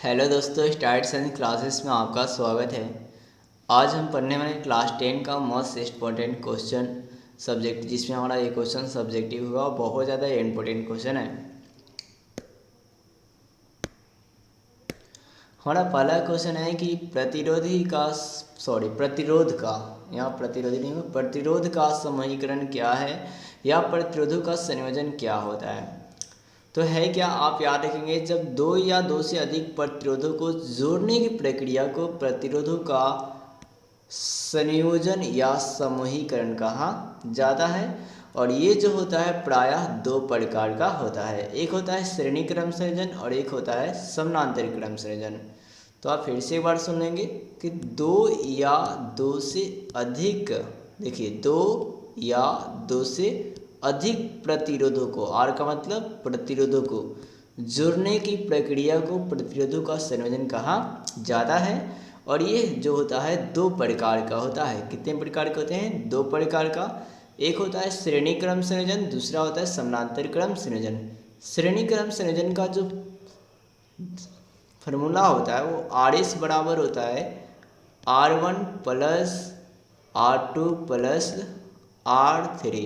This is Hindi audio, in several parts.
हेलो दोस्तों, स्टार्ट साइंस क्लासेस में आपका स्वागत है। आज हम पढ़ने वाले क्लास 10 का मोस्ट इम्पोर्टेंट क्वेश्चन सब्जेक्ट, जिसमें हमारा ये क्वेश्चन सब्जेक्टिव होगा और बहुत ज़्यादा इम्पोर्टेंट क्वेश्चन है। हमारा पहला क्वेश्चन है कि प्रतिरोध का, यहाँ प्रतिरोधी नहीं होगा, प्रतिरोध का समीकरण क्या है या प्रतिरोधों का संयोजन क्या होता है। तो है क्या, आप याद रखेंगे, जब दो या दो से अधिक प्रतिरोधों को जोड़ने की प्रक्रिया को प्रतिरोधों का संयोजन या समूहीकरण कहा जाता है। और ये जो होता है प्रायः दो प्रकार का होता है, एक होता है श्रेणी क्रम संयोजन और एक होता है समानांतर क्रम संयोजन। तो आप फिर से एक बार सुन लेंगे कि दो या दो से अधिक, देखिए दो या दो से अधिक प्रतिरोधों को, आर का मतलब प्रतिरोधों को जोड़ने की प्रक्रिया को प्रतिरोधों का संयोजन कहा जाता है। और ये जो होता है दो प्रकार का होता है। कितने प्रकार के होते हैं? दो प्रकार का। एक होता है श्रेणी क्रम संयोजन, दूसरा होता है समानांतर क्रम संयोजन। श्रेणी क्रम संयोजन का जो फार्मूला होता है वो RS बराबर होता है R1 plus R2 plus R3,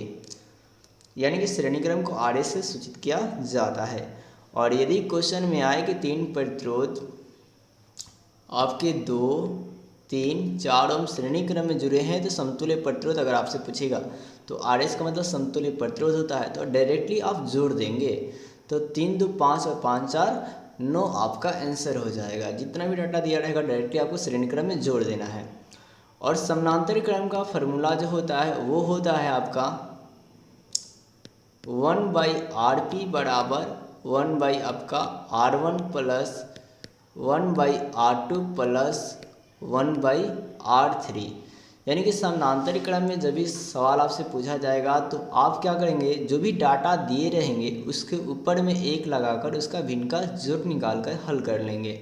यानी कि श्रेणी क्रम को RS से सूचित किया जाता है। और यदि क्वेश्चन में आए कि तीन प्रतिरोध आपके 2, 3, 4 ओम श्रेणी क्रम में जुड़े हैं तो समतुल्य प्रतिरोध अगर आपसे पूछेगा तो RS का मतलब समतुल्य प्रतिरोध होता है, तो डायरेक्टली आप जोड़ देंगे तो 3 2 5 और 5 4 9 आपका आंसर हो जाएगा। जितना भी डाटा दिया रहेगा डायरेक्टली आपको श्रेणी क्रम में जोड़ देना है। और समानांतर क्रम का फार्मूला जो होता है वो होता है आपका 1/RP बराबर 1/ आपका R1 plus 1/R2 plus 1/R3। यानी कि समानांतर क्रम में जब भी सवाल आपसे पूछा जाएगा तो आप क्या करेंगे, जो भी डाटा दिए रहेंगे उसके ऊपर में एक लगाकर उसका भिन्न का जोड़ निकाल कर हल कर लेंगे।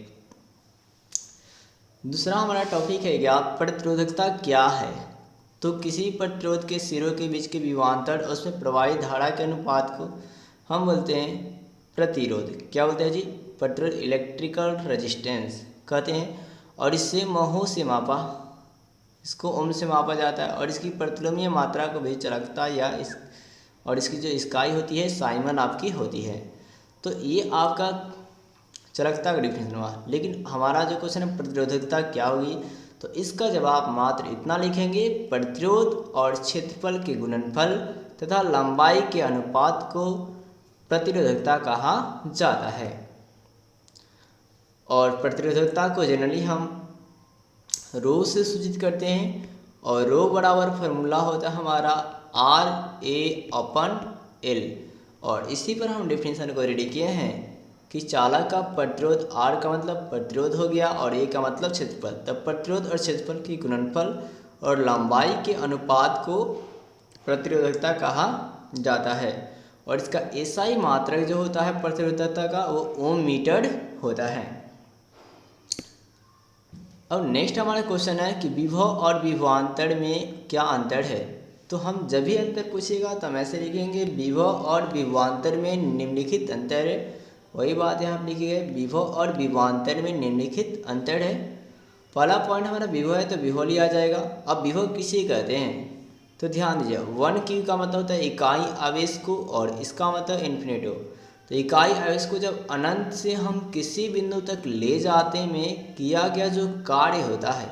दूसरा हमारा टॉपिक है क्या, प्रतिरोधकता क्या है। तो किसी प्रतिरोध के सिरों के बीच के विभवांतर और उसमें प्रवाहित धारा के अनुपात को हम बोलते हैं प्रतिरोध। क्या बोलते हैं जी? प्रतिरोध, इलेक्ट्रिकल रेजिस्टेंस कहते हैं। और इससे महो से मापा, इसको ओम से मापा जाता है। और इसकी प्रतिलोमीय मात्रा को भी चालकता या और इसकी जो इकाई होती है साइमन आपकी होती है। तो ये आपका चालकता का डिफिनेशन हुआ। लेकिन हमारा जो क्वेश्चन है प्रतिरोधकता क्या होगी, तो इसका जवाब मात्र इतना लिखेंगे, प्रतिरोध और क्षेत्रफल के गुणनफल तथा लंबाई के अनुपात को प्रतिरोधकता कहा जाता है। और प्रतिरोधकता को जनरली हम रो से सूचित करते हैं। और रो बराबर फार्मूला होता है हमारा RA/L। और इसी पर हम डिफिनेशन को रेडी किए हैं कि चालक का प्रतिरोध, R का मतलब प्रतिरोध हो गया और A का मतलब क्षेत्रफल, तब प्रतिरोध और क्षेत्रफल की गुणनफल और लंबाई के अनुपात को प्रतिरोधकता कहा जाता है। और इसका SI मात्रक जो होता है प्रतिरोधकता का वो ओम मीटर होता है। अब नेक्स्ट हमारा क्वेश्चन है कि विभव और विभवांतर में क्या अंतर है। तो हम जब भी अंतर पूछेगा तो हम ऐसे लिखेंगे, विभव और विभवांतर में निम्नलिखित अंतर है। वही बात यहाँ पर लिखी है, विभव और विभवांतर में निम्नलिखित अंतर है। पहला पॉइंट हमारा विभव है तो विभव लिया जाएगा। अब विभव किसे कहते हैं तो ध्यान दीजिए, 1Q का मतलब होता है इकाई आवेश को और इसका मतलब इन्फिनिटो। तो इकाई आवेश को जब अनंत से हम किसी बिंदु तक ले जाते में किया गया जो कार्य होता है,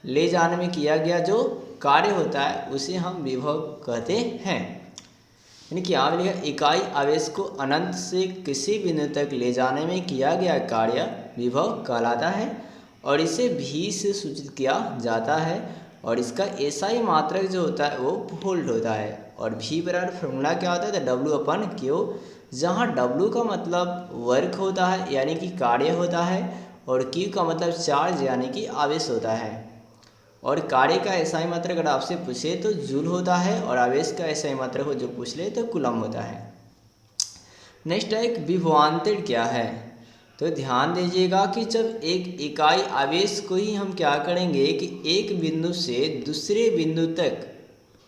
ले जाने में किया गया जो कार्य होता है उसे हम विभव कहते हैं। यानी कि आप लिखा, इकाई आवेश को अनंत से किसी बिंदु तक ले जाने में किया गया कार्य विभव कहलाता है। और इसे भी से सूचित किया जाता है। और इसका SI मात्रक जो होता है वो वोल्ट होता है। और V बराबर फॉर्मूला क्या होता है, तो W/Q, जहाँ W का मतलब वर्क होता है यानी कि कार्य होता है, और Q का मतलब चार्ज यानी कि आवेश होता है। और कार्य का SI मात्रक अगर आपसे पूछे तो जूल होता है, और आवेश का SI मात्रक को जो पूछ ले तो कूलम होता है। नेक्स्ट है, एक विभवांतर क्या है। तो ध्यान दीजिएगा कि जब एक इकाई आवेश को ही हम क्या करेंगे कि एक बिंदु से दूसरे बिंदु तक,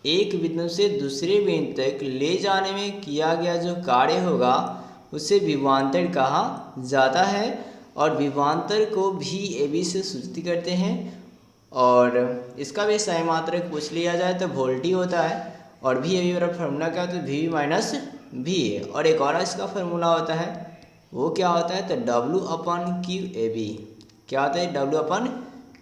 एक बिंदु से दूसरे बिंदु तक ले जाने में किया गया जो कार्य होगा उसे विभवांतर कहा जाता है। और विभवांतर को भी ए बी से सूचित करते हैं। और इसका भी सही मात्रक पूछ लिया जाए तो वोल्टी होता है, और भी ए बी बराबर फार्मूला क्या होता है, वी माइनस वी ए। और एक और इसका फार्मूला होता है, वो क्या होता है, तो W upon Q A B. क्या होता है, W upon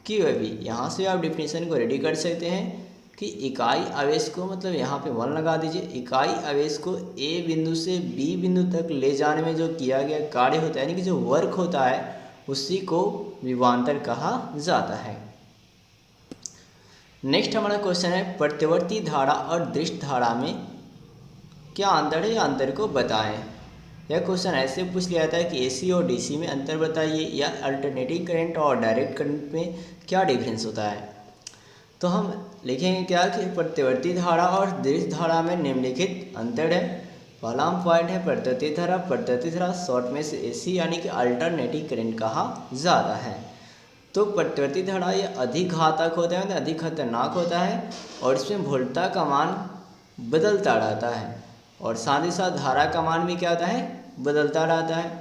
Q A B. यहाँ से आप डिफिनेशन को रेडी कर सकते हैं कि इकाई आवेश को, मतलब यहाँ पे 1 लगा दीजिए, इकाई आवेश को ए बिंदु से बी बिंदु तक ले जाने में जो किया गया कार्य होता है, यानी कि जो वर्क होता है, उसी को विभवांतर कहा जाता है। नेक्स्ट हमारा क्वेश्चन है, प्रत्यवर्ती धारा और दृष्ट धारा में क्या अंतर है, या अंतर को बताएं। यह क्वेश्चन ऐसे पूछ लिया जाता है कि एसी और डीसी में अंतर बताइए, या अल्टरनेटिंग करंट और डायरेक्ट करंट में क्या डिफरेंस होता है। तो हम लिखेंगे क्या कि प्रत्यवर्ती धारा और दृष्ट धारा में निम्नलिखित अंतर है। पहला पॉइंट है प्रत्यवर्ती धारा। प्रत्यवर्ती धारा शॉर्ट में से एसी यानी कि अल्टरनेटिंग करंट कहा जाता है। तो प्रत्यवर्ती धारा ये अधिक घातक होता है, अधिक खतरनाक होता है, और इसमें वोल्टता का मान बदलता रहता है, और साथ ही साथ धारा का मान भी क्या होता है, बदलता रहता है।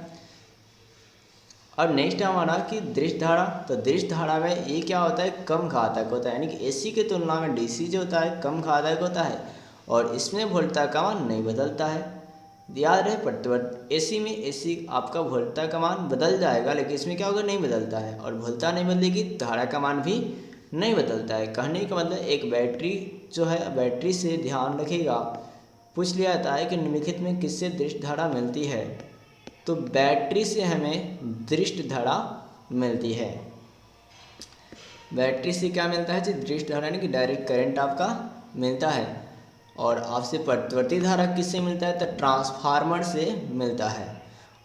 और नेक्स्ट हमारा कि दृष्ट धारा। तो दृष्ट धारा में ये क्या होता है, कम घातक होता है, यानी कि एसी की तुलना में डीसी जो होता है कम घातक होता है, और इसमें वोल्टता का मान नहीं बदलता है। याद रहे, प्रत्यवर्ती एसी में एसी आपका वोल्टता का मान बदल जाएगा, लेकिन इसमें क्या होगा, नहीं बदलता है, और वोल्टता नहीं बदलेगी, धारा का मान भी नहीं बदलता है। कहने का मतलब एक बैटरी जो है, बैटरी से ध्यान रखिएगा, पूछ लिया जाता है कि निम्नलिखित में किससे दृष्ट धारा मिलती है, तो बैटरी से हमें दृष्ट धारा मिलती है। बैटरी से क्या मिलता है जी, दृष्ट धारा, यानी कि डायरेक्ट करंट आपका मिलता है। और आपसे प्रत्यवर्ती धारा किससे मिलता है, तो ट्रांसफार्मर से मिलता है।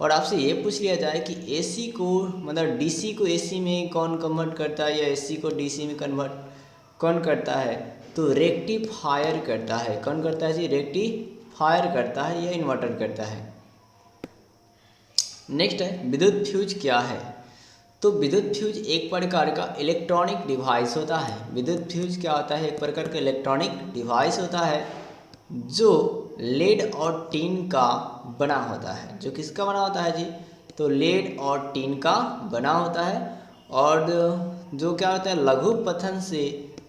और आपसे ये पूछ लिया जाए कि एसी को, मतलब डीसी को एसी में कौन कन्वर्ट करता है, या एसी को डीसी में कन्वर्ट कौन करता है, तो रेक्टिफायर करता है। कौन करता है जी, रेक्टिफायर करता है, या इन्वर्टर करता है। नेक्स्ट है विद्युत फ्यूज क्या है। तो विद्युत फ्यूज एक प्रकार का इलेक्ट्रॉनिक डिवाइस होता है। विद्युत फ्यूज क्या होता है, एक प्रकार का इलेक्ट्रॉनिक डिवाइस होता है जो लेड और टीन का बना होता है। जो किसका बना होता है जी, तो लेड और टीन का बना होता है, और जो क्या होता है, लघु पतन से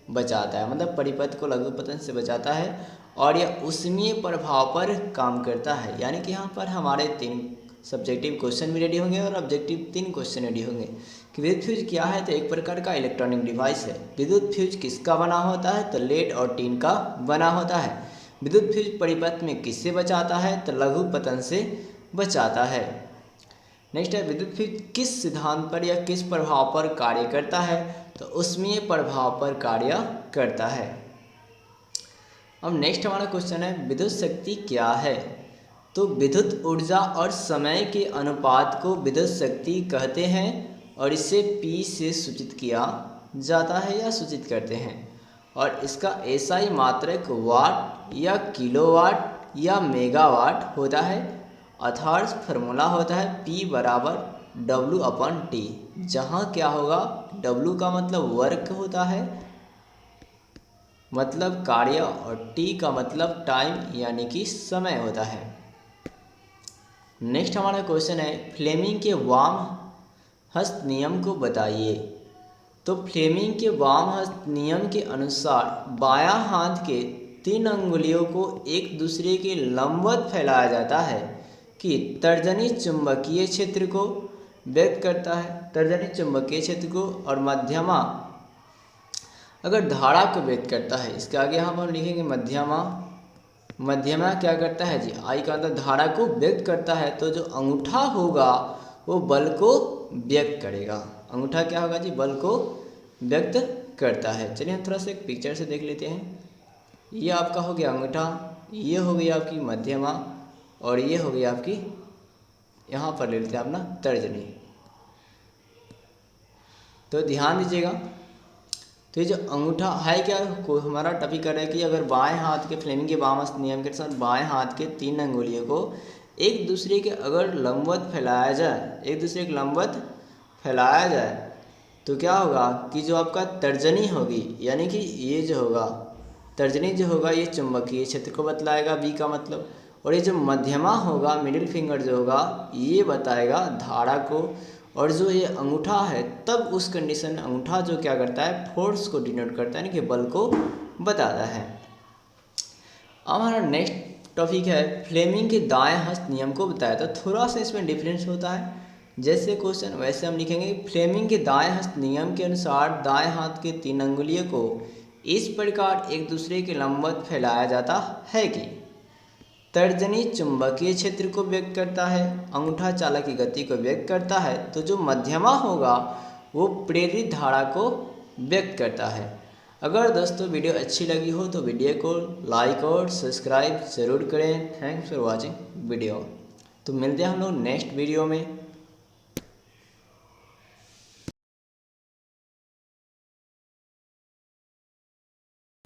बचाता है, मतलब परिपथ को लघु पतन से बचाता है, और यह ऊष्मीय प्रभाव पर काम करता है। यानी कि यहाँ पर हमारे 3 सब्जेक्टिव क्वेश्चन भी रेडी होंगे और ऑब्जेक्टिव 3 क्वेश्चन रेडी होंगे कि विद्युत फ्यूज क्या है। तो एक प्रकार का इलेक्ट्रॉनिक डिवाइस है। विद्युत फ्यूज किसका बना होता है, तो लेड और टीन का बना होता है। विद्युत फ्यूज परिपथ में किससे बचाता है, तो लघु पतन से बचाता है। नेक्स्ट है विद्युत फ्यूज किस सिद्धांत पर या किस प्रभाव पर कार्य करता है, तो ऊष्मीय प्रभाव पर कार्य करता है। अब नेक्स्ट हमारा क्वेश्चन है विद्युत शक्ति क्या है। तो विद्युत ऊर्जा और समय के अनुपात को विद्युत शक्ति कहते हैं, और इसे P से सूचित किया जाता है या सूचित करते हैं। और इसका SI मात्रक वाट या किलोवाट या मेगावाट होता है। अर्थात फार्मूला होता है P बराबर W/T, जहाँ क्या होगा, W का मतलब वर्क होता है, मतलब कार्य, और T का मतलब टाइम यानी कि समय होता है। नेक्स्ट हमारा क्वेश्चन है फ्लेमिंग के वाम हस्त नियम को बताइए। तो फ्लेमिंग के वाम हस्त नियम के अनुसार बायां हाथ के 3 अंगुलियों को एक दूसरे के लंबवत फैलाया जाता है कि तर्जनी चुंबकीय क्षेत्र को व्यक्त करता है, तर्जनी चुंबकीय क्षेत्र को, और मध्यमा अगर धारा को व्यक्त करता है। इसके आगे हम लिखेंगे मध्यमा। मध्यमा क्या करता है जी, आई का मतलब धारा को व्यक्त करता है, तो जो अंगूठा होगा वो बल को व्यक्त करेगा। अंगूठा क्या होगा जी, बल को व्यक्त करता है। चलिए हम थोड़ा सा एक पिक्चर से देख लेते हैं। ये आपका हो गया अंगूठा, ये हो गई आपकी मध्यमा, और ये हो गई आपकी, यहाँ पर ले लेते हैं अपना तर्जनी। तो ध्यान दीजिएगा, तो ये जो अंगूठा है क्या, को हमारा टॉपिक कर रहा है कि अगर बाएं हाथ के फ्लेमिंग के वाम हस्त नियम के साथ बाएं हाथ के 3 अंगुलियों को एक दूसरे के अगर लंबवत फैलाया जाए, एक दूसरे के लंबवत फैलाया जाए, तो क्या होगा कि जो आपका तर्जनी होगी, यानी कि ये जो होगा तर्जनी जो होगा, ये चुंबकीय क्षेत्र को बतलाएगा, बी का मतलब, और ये जो मध्यमा होगा, मिडिल फिंगर जो होगा, ये बताएगा धारा को, और जो ये अंगूठा है, तब उस कंडीशन में अंगूठा जो क्या करता है, फोर्स को डिनोट करता है, यानी कि बल को बताता है। अब हमारा नेक्स्ट टॉपिक है फ्लेमिंग के दाएं हस्त नियम को बताया। तो थोड़ा सा इसमें डिफरेंस होता है, जैसे क्वेश्चन वैसे हम लिखेंगे। फ्लेमिंग के दाएं हस्त नियम के अनुसार दाएं हाथ के 3 अंगुलियों को इस प्रकार एक दूसरे के लंबवत फैलाया जाता है कि तर्जनी चुंबकीय क्षेत्र को व्यक्त करता है, अंगूठा चालक की गति को व्यक्त करता है, तो जो मध्यमा होगा वो प्रेरित धारा को व्यक्त करता है। अगर दोस्तों वीडियो अच्छी लगी हो तो वीडियो को लाइक और सब्सक्राइब ज़रूर करें। Thanks for watching video. तो मिलते हैं हम लोग नेक्स्ट वीडियो में।